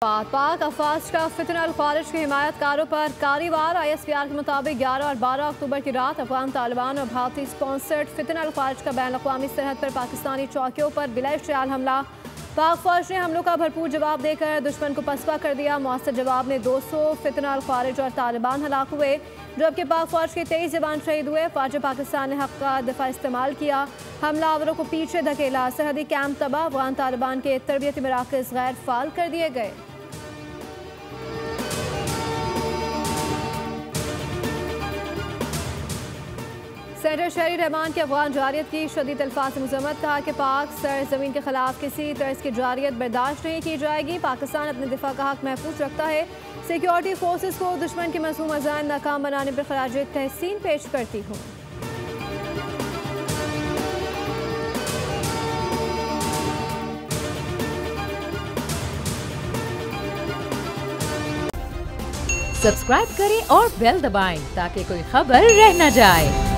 तलफात। पाक अफवाज का फितन अल खारिज के हिमायतकारों पर कारी-वार। ISPR के मुताबिक 11 और 12 अक्टूबर की रात अफगान तालिबान और भारतीय स्पॉन्सर्ड फितन अल खारिज का बैन अक़वामी सरहद पर पाकिस्तानी चौकियों पर बिला इश्तियाल हमला। पाक फौज ने हमलों का भरपूर जवाब देकर दुश्मन को पसपा कर दिया। मौसर जवाब में 200 फितन अल खारिज और तालिबान हलाक हुए, जबकि पाक फौज के 23 जवान शहीद हुए। फौज पाकिस्तान ने हक़ का दफ़ा इस्तेमाल किया, हमलावरों को पीछे धकेला। सरहदी कैंप तबाह, अफगान तालिबान के तरबियती मराकज़ गैर फाल कर दिए गए। सेनेटर शहरी रहमान की अफगान जारियत की शदीद अल्फाज से मज़म्मत। कहा कि पाक सर ज़मीन के खिलाफ किसी तर्ज की जारियत बर्दाश्त नहीं की जाएगी। पाकिस्तान अपने दिफा का हक महफूज रखता है। सिक्योरिटी फोर्सेस को दुश्मन के मज़मूम अज़ान नाकाम बनाने पर खराज तहसीन पेश करती हूँ। सब्सक्राइब करें और बेल दबाएं ताकि कोई खबर रह न जाए।